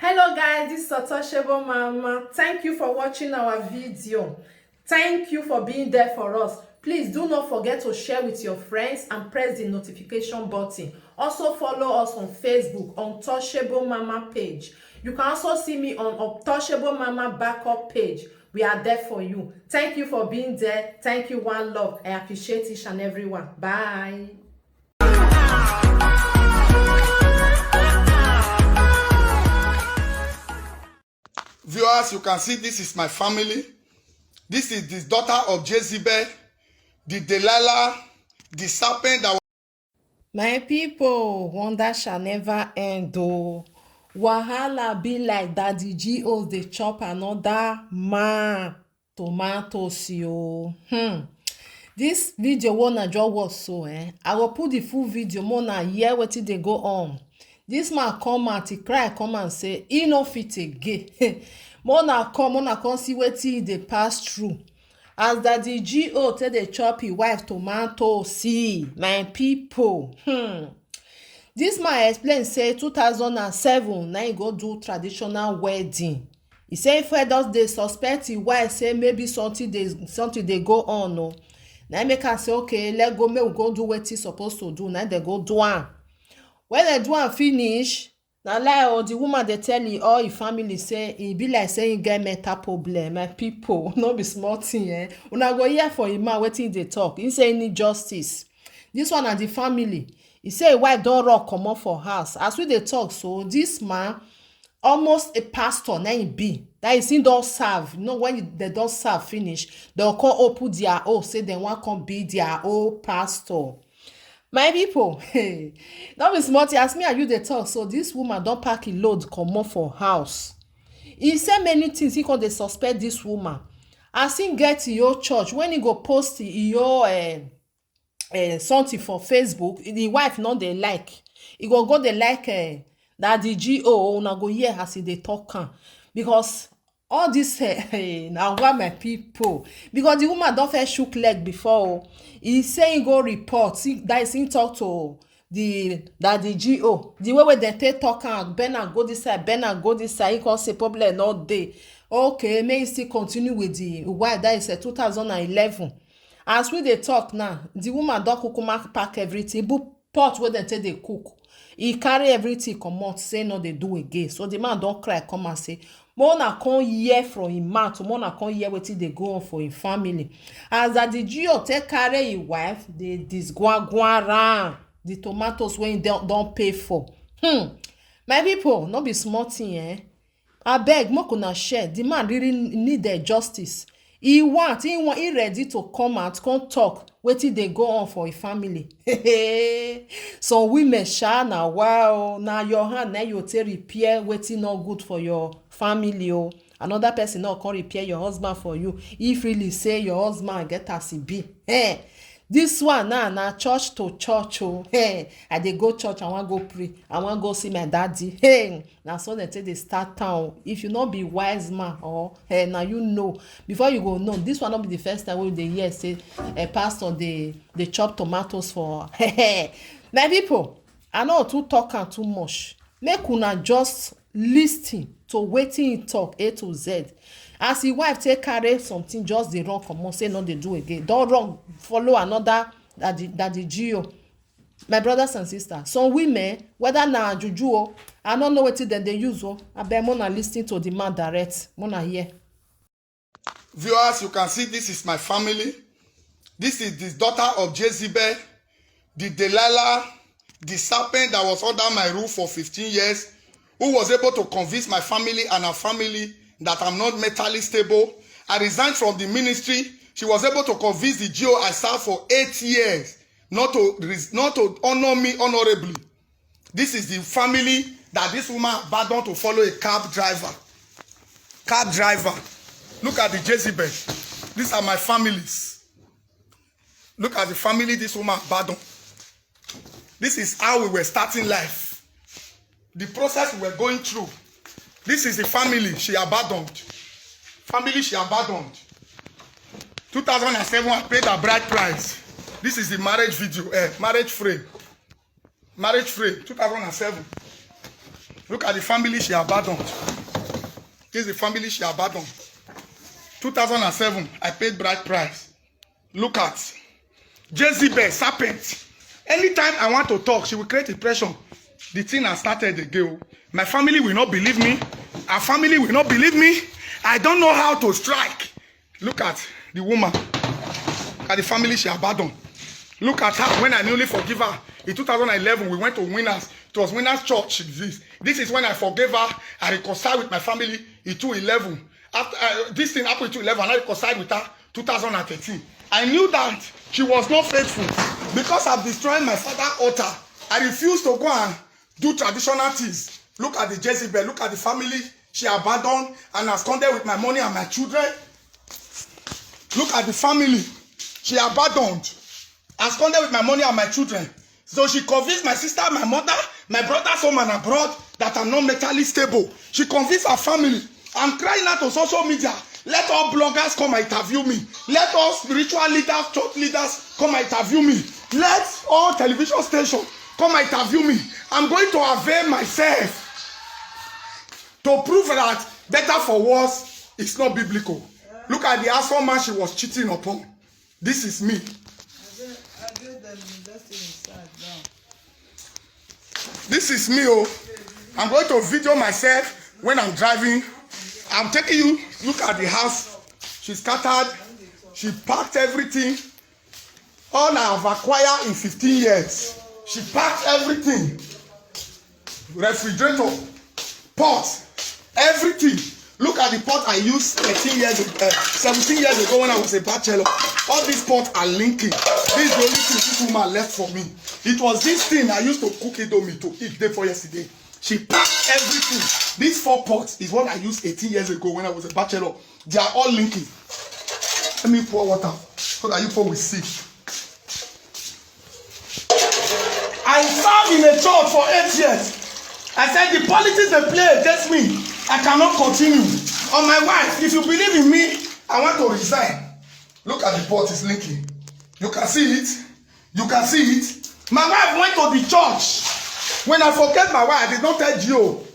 Hello guys, this is Otoshebo Mama. Thank you for watching our video. Thank you for being there for us. Please do not forget to share with your friends and press the notification button. Also follow us on Facebook on Touchable Mama page. You can also see me on Touchable Mama backup page. We are there for you. Thank you for being there. Thank you, one love. I appreciate each and everyone. Bye. Viewers, you can see this is my family. This is the daughter of Jezebel, the Delilah, the serpent that was... My people, wonder shall never end though. Wahala be like Daddy G.O. dey chop another man tomatoes yo. This video wanna just watch so I will put the full video more na hear wetin dey go on. This man come out, he cry, come and say he no fit again. Mona come see wetin he dey pass through. As Daddy G.O. tell dey chop his wife tomato see my people. This man explain say 2007 na he go do traditional wedding. He say if just dey suspect his wife say maybe something dey go on o. Na make am say okay, let go, make we go do wetin suppose to do. Na dem go do am. When dem do am finish, na lie o, the woman dey tell all his family say e be like say he get mental problem. My people, no be small thing una go hear for him man wetin he dey talk. He say he need justice. This one na the family. He say his wife don run comot for house. As we dey talk so, this man almost a pastor na he be. That is, he don serve. You know, when they don serve finish, dem come open their own, say dem wan come be their own pastor. My people, no be small thing. As me and you dey talk so, this woman don pack a load comot for house. He say many things. He come dey suspect this woman. As he get your church, when he go post your something for Facebook, the wife no dey like. He go dey like Daddy G.O. una go hear as he dey talk am. Because all this na why my people, because the woman don first shook leg before. He say he go report. That is, he talk to the Daddy G.O. the way dem take talk am, Bernard go this side, Bernard go this side. He come say problem no dey. Okay, may he still continue with the wife. That is 2011. As we dey talk now, the woman don kukuma pack everything. But pot wey dem take dey cook, he carry everything comot, say no dey do again. So the man don cry come and say mona come hear from him mouth, mona come hear wetin dey go on for him family. As Daddy G.O. take carry him wife, dey disgwagwa round the tomatoes wey he don pay for. My people, no be small thing abeg make una share. The man really need the justice. He ready to come out, come talk wetin dey go on for him family. Some women na wow, na your hand na you take repair wetin no good for your family o. Another person no come repair your husband for you. If really say your husband get as e be. This one na church to church o. I dey go church, I wan go pray, I wan go see my daddy. Na so dem take dey start town. If you no be wise man or na you know, before you go know, this one no be the first time wey you dey hear say a pastor dey chop tomatoes for. My people, I no too talk am too much. Make una just lis ten to wetin he talk A to Z. As his wife take carry something, just dey run comot, say no dey do again. Don run follow another Daddy G.O. My brothers and sisters, some women, whether na juju o, I no know wetin dem dey use o. Abeg mona lis ten to the man direct. Mona hear. Viewers, you can see this is my family. This is the daughter of Jezebel, the Delilah, the serpent that was under my roof for 15 years, who was able to convince my family and her family that I'm not mentally stable. I resigned from the ministry. She was able to convince the G.O. I served for 8 years not to honor me honorably. This is the family that this woman abandoned to follow a cab driver. Cab driver. Look at the Jezebel. These are my families. Look at the family this woman abandoned. This is how we were starting life. The process we were going through. This is the family she abandoned. Family she abandoned. 2007, I paid her bride price. This is the marriage video, marriage frame. Marriage frame, 2007. Look at the family she abandoned. This is the family she abandoned. 2007, I paid bride price. Look at Jezebel, serpent. Anytime I want to talk, she will create impression. The thing has started again. My family will not believe me. Our family will not believe me. I don't know how to strike. Look at the woman. Look at the family she abandoned. Look at her when I newly forgive her. In 2011, we went to Winners. It was Winners Church. This is when I forgave her. I reconciled with my family in 2011. After this thing happened in 2011, I reconciled with her 2013. I knew that she was not faithful because of destroying my father's altar. I refused to go and do traditional things. Look at the Jezebel. Look at the family she abandoned and absconded with my money and my children. Look at the family she abandoned, absconded with my money and my children. So she convinced my sister, my mother, my brother's home and abroad that I'm not mentally stable. She convinced her family. I'm crying out on social media. Let all bloggers come and interview me. Let all spiritual leaders, church leaders come and interview me. Let all television stations come and interview me. I'm going to avail myself to prove that better for worse is not biblical. Look at the asshole man she was cheating upon. This is me. This is me. Oh, I'm going to video myself when I'm driving. I'm taking you. Look at the house. She scattered. She packed everything. All I have acquired in 15 years. She packed everything. Refrigerator, pot, everything. Look at the pot I used 17 years ago when I was a bachelor. All these pots are linking. This is the only thing this woman left for me. It was this thing I used to cook Indomie to eat day for yesterday. She packed everything. These 4 pots is what I used 18 years ago when I was a bachelor. They are all linking. Let me pour water so that you will see. I served in a church for 8 years. I said the politics they play against me, I cannot continue. On my wife, if you believe in me, I want to resign. Look at the pot, it's linking. You can see it. You can see it. My wife went to the church. When I forget my wife, I did not tell Gio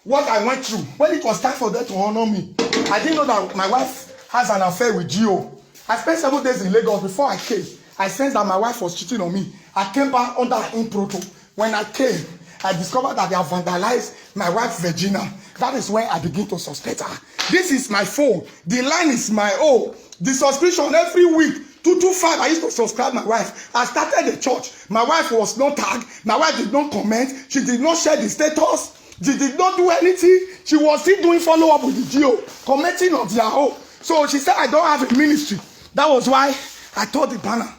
what I went through. When it was time for them to honor me, I didn't know that my wife has an affair with Gio. I spent 7 days in Lagos before I came. I sensed that my wife was cheating on me. I came back under improto. When I came, I discovered that they have vandalized my wife Virginia. That is when I begin to suspect her. This is my phone. The line is my own. The subscription every week. 225. I used to subscribe my wife. I started the church. My wife was not tagged. My wife did not comment. She did not share the status. She did not do anything. She was still doing follow up with the GO, commenting on their own. So she said, I don't have a ministry. That was why I told the banner.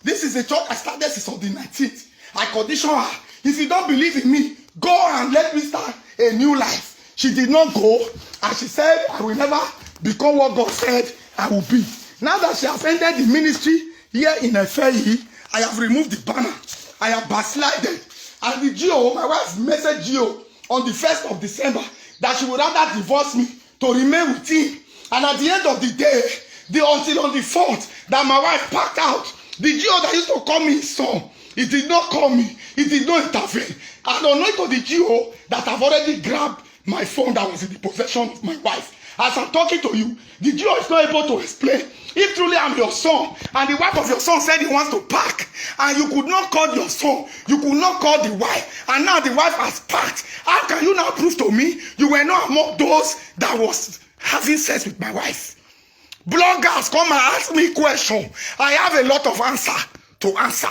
This is a church I started since on the 19th. I conditioned her. If you don't believe in me, go and let me start a new life. She did not go, and she said, I will never become what God said I will be. Now that she has ended the ministry here in Efeyi, I have removed the banner. I have backslided. And the GO, my wife messaged GO on the 1st of December that she would rather divorce me to remain with him. And at the end of the day, until on the 4th, that my wife packed out. The GO that used to call me his son, he did not call me. He did not intervene. And unknown to the GO that I've already grabbed my phone that was in the possession of my wife. As I'm talking to you, the GO is not able to explain. If truly I'm your son, and the wife of your son said he wants to pack, and you could not call your son, you could not call the wife, and now the wife has packed, how can you now prove to me you were not among those that was having sex with my wife? Bloggers come and ask me questions. I have a lot of answer to answer.